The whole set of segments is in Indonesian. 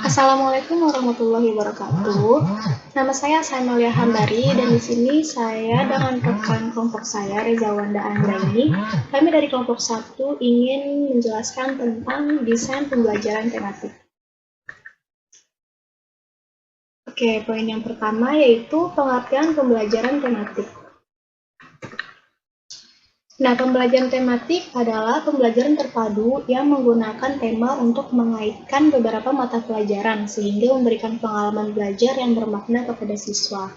Assalamualaikum warahmatullahi wabarakatuh. Nama saya Saimalia Hambari dan di sini saya dengan rekan kelompok saya Reza Wanda Anggraini. Kami dari kelompok 1 ingin menjelaskan tentang desain pembelajaran tematik. Oke, poin yang pertama yaitu pengertian pembelajaran tematik. Nah, pembelajaran tematik adalah pembelajaran terpadu yang menggunakan tema untuk mengaitkan beberapa mata pelajaran sehingga memberikan pengalaman belajar yang bermakna kepada siswa.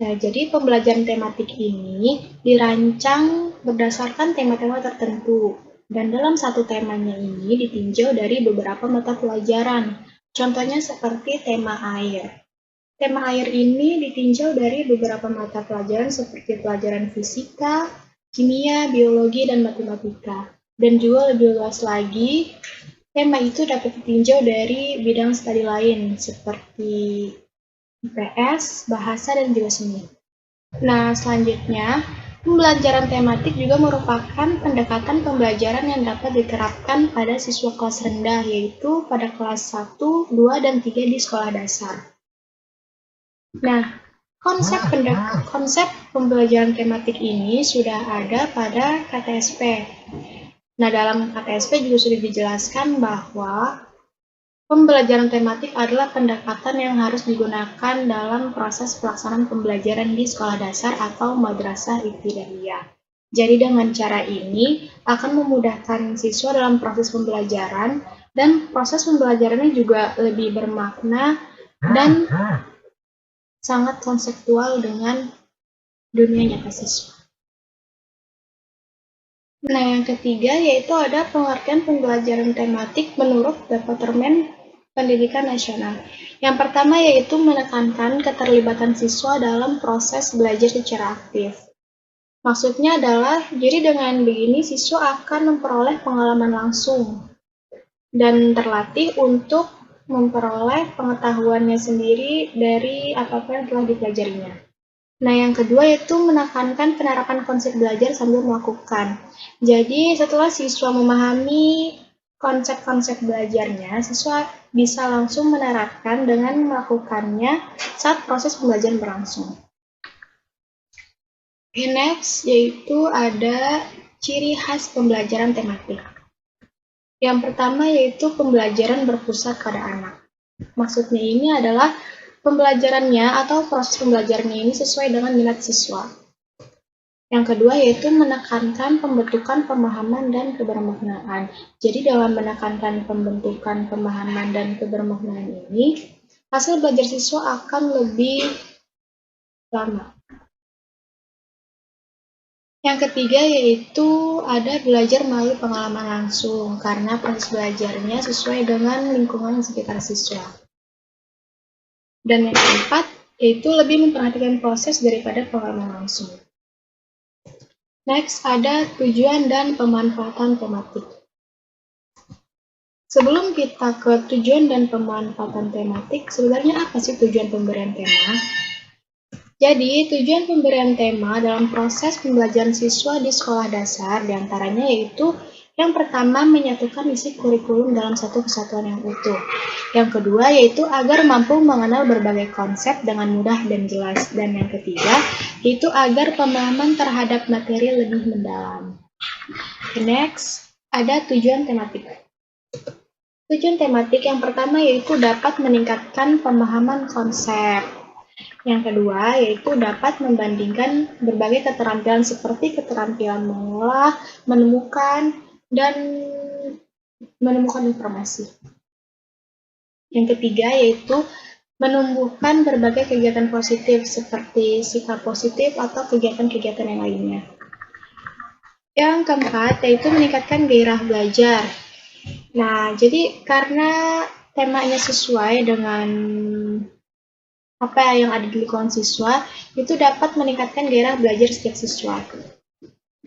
Nah, jadi pembelajaran tematik ini dirancang berdasarkan tema-tema tertentu dan dalam satu temanya ini ditinjau dari beberapa mata pelajaran. Contohnya seperti tema air. Tema air ini ditinjau dari beberapa mata pelajaran seperti pelajaran fisika, kimia, biologi, dan matematika. Dan juga lebih luas lagi, tema itu dapat ditinjau dari bidang studi lain seperti IPS, bahasa, dan juga seni. Nah, selanjutnya, pembelajaran tematik juga merupakan pendekatan pembelajaran yang dapat diterapkan pada siswa kelas rendah, yaitu pada kelas 1, 2, dan 3 di sekolah dasar. Nah, konsep pembelajaran tematik ini sudah ada pada KTSP. Nah, dalam KTSP juga sudah dijelaskan bahwa pembelajaran tematik adalah pendekatan yang harus digunakan dalam proses pelaksanaan pembelajaran di sekolah dasar atau madrasah ibtidaiyah. Jadi dengan cara ini akan memudahkan siswa dalam proses pembelajaran dan proses pembelajarannya juga lebih bermakna dan sangat konseptual dengan dunia nyata siswa. Nah, yang ketiga yaitu ada pengertian pembelajaran tematik menurut Departemen Pendidikan Nasional. Yang pertama yaitu menekankan keterlibatan siswa dalam proses belajar secara aktif. Maksudnya adalah, jadi dengan begini siswa akan memperoleh pengalaman langsung dan terlatih untuk memperoleh pengetahuannya sendiri dari apa-apa yang telah dipelajarinya. Nah, yang kedua yaitu menekankan penerapan konsep belajar sambil melakukan. Jadi, setelah siswa memahami konsep-konsep belajarnya, siswa bisa langsung menerapkan dengan melakukannya saat proses pembelajaran berlangsung. Next, yaitu ada ciri khas pembelajaran tematik. Yang pertama yaitu pembelajaran berpusat pada anak. Maksudnya ini adalah pembelajarannya atau proses pembelajarannya ini sesuai dengan minat siswa. Yang kedua yaitu menekankan pembentukan pemahaman dan kebermaknaan. Jadi dalam menekankan pembentukan pemahaman dan kebermaknaan ini, hasil belajar siswa akan lebih lama. Yang ketiga yaitu ada belajar melalui pengalaman langsung, karena proses belajarnya sesuai dengan lingkungan sekitar siswa. Dan yang keempat yaitu lebih memperhatikan proses daripada pengalaman langsung. Next ada tujuan dan pemanfaatan tematik. Sebelum kita ke tujuan dan pemanfaatan tematik, sebenarnya apa sih tujuan pemberian tema? Jadi, tujuan pemberian tema dalam proses pembelajaran siswa di sekolah dasar diantaranya yaitu yang pertama menyatukan isi kurikulum dalam satu kesatuan yang utuh. Yang kedua yaitu agar mampu mengenal berbagai konsep dengan mudah dan jelas. Dan yang ketiga yaitu agar pemahaman terhadap materi lebih mendalam. Next, ada tujuan tematik. Tujuan tematik yang pertama yaitu dapat meningkatkan pemahaman konsep. Yang kedua, yaitu dapat membandingkan berbagai keterampilan seperti keterampilan mengolah, menemukan, dan menemukan informasi. Yang ketiga, yaitu menumbuhkan berbagai kegiatan positif seperti sikap positif atau kegiatan-kegiatan yang lainnya. Yang keempat, yaitu meningkatkan gairah belajar. Nah, jadi karena temanya sesuai dengan apa yang ada di lingkungan siswa, itu dapat meningkatkan gairah belajar setiap siswa.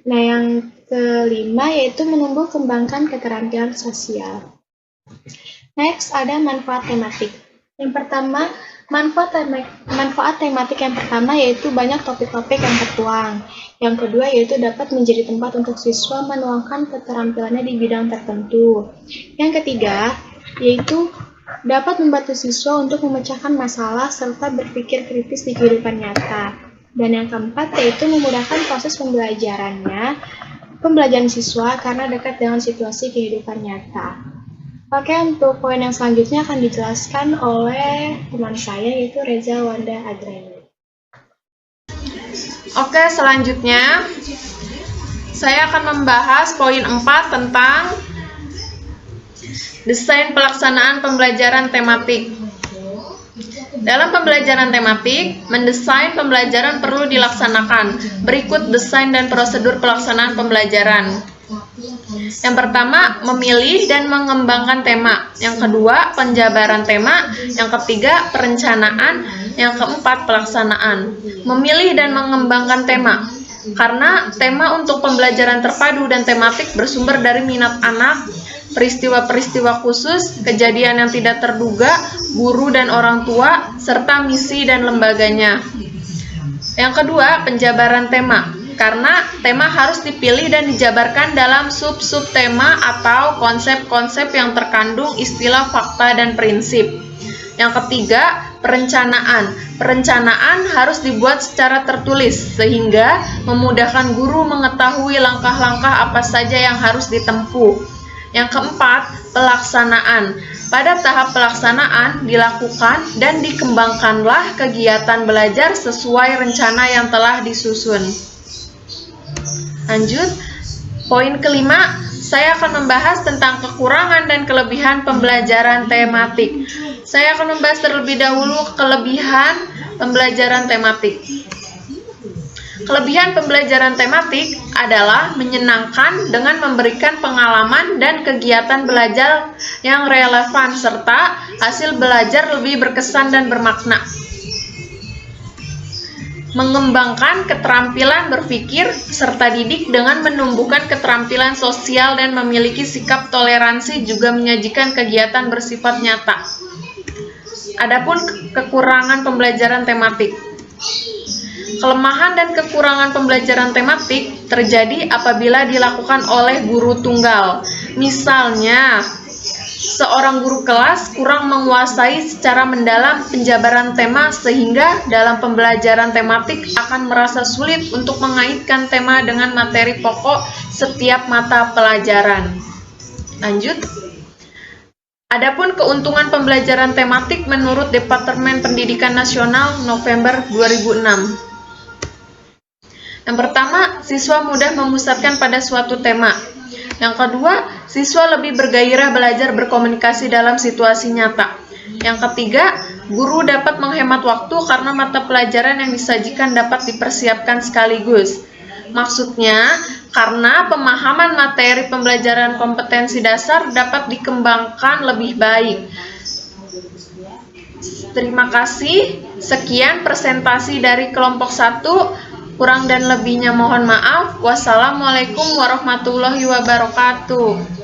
Nah, yang kelima yaitu menumbuh kembangkan keterampilan sosial. Next, ada manfaat tematik. Yang pertama, manfaat tematik yang pertama yaitu banyak topik-topik yang tertuang. Yang kedua yaitu dapat menjadi tempat untuk siswa menuangkan keterampilannya di bidang tertentu. Yang ketiga, yaitu dapat membantu siswa untuk memecahkan masalah serta berpikir kritis di kehidupan nyata. Dan yang keempat yaitu memudahkan proses pembelajaran siswa karena dekat dengan situasi kehidupan nyata. Oke, untuk poin yang selanjutnya akan dijelaskan oleh teman saya yaitu Reza Wanda Adrani. Oke, selanjutnya saya akan membahas poin 4 tentang desain pelaksanaan pembelajaran tematik. Dalam pembelajaran tematik, mendesain pembelajaran perlu dilaksanakan. Berikut desain dan prosedur pelaksanaan pembelajaran. Yang pertama, memilih dan mengembangkan tema. Yang kedua, penjabaran tema. Yang ketiga, perencanaan. Yang keempat, pelaksanaan. Memilih dan mengembangkan tema. Karena tema untuk pembelajaran terpadu dan tematik bersumber dari minat anak, peristiwa-peristiwa khusus, kejadian yang tidak terduga, guru dan orang tua, serta misi dan lembaganya. Yang kedua, penjabaran tema. Karena tema harus dipilih dan dijabarkan dalam sub-sub tema atau konsep-konsep yang terkandung istilah fakta dan prinsip. Yang ketiga, perencanaan. Perencanaan harus dibuat secara tertulis sehingga memudahkan guru mengetahui langkah-langkah apa saja yang harus ditempuh. Yang keempat, pelaksanaan. Pada tahap pelaksanaan dilakukan dan dikembangkanlah kegiatan belajar sesuai rencana yang telah disusun. Lanjut, poin kelima, saya akan membahas tentang kekurangan dan kelebihan pembelajaran tematik. Saya akan membahas terlebih dahulu kelebihan pembelajaran tematik. Kelebihan pembelajaran tematik adalah menyenangkan dengan memberikan pengalaman dan kegiatan belajar yang relevan serta hasil belajar lebih berkesan dan bermakna. Mengembangkan keterampilan berpikir serta didik dengan menumbuhkan keterampilan sosial dan memiliki sikap toleransi juga menyajikan kegiatan bersifat nyata. Adapun kekurangan pembelajaran tematik. Kelemahan dan kekurangan pembelajaran tematik terjadi apabila dilakukan oleh guru tunggal. Misalnya, seorang guru kelas kurang menguasai secara mendalam penjabaran tema sehingga dalam pembelajaran tematik akan merasa sulit untuk mengaitkan tema dengan materi pokok setiap mata pelajaran. Lanjut. Adapun keuntungan pembelajaran tematik menurut Departemen Pendidikan Nasional November 2006. Yang pertama, siswa mudah memusatkan pada suatu tema. Yang kedua, siswa lebih bergairah belajar berkomunikasi dalam situasi nyata. Yang ketiga, guru dapat menghemat waktu karena mata pelajaran yang disajikan dapat dipersiapkan sekaligus. Maksudnya, karena pemahaman materi pembelajaran kompetensi dasar dapat dikembangkan lebih baik. Terima kasih. Sekian presentasi dari kelompok 1. Kurang dan lebihnya mohon maaf. Wassalamualaikum warahmatullahi wabarakatuh.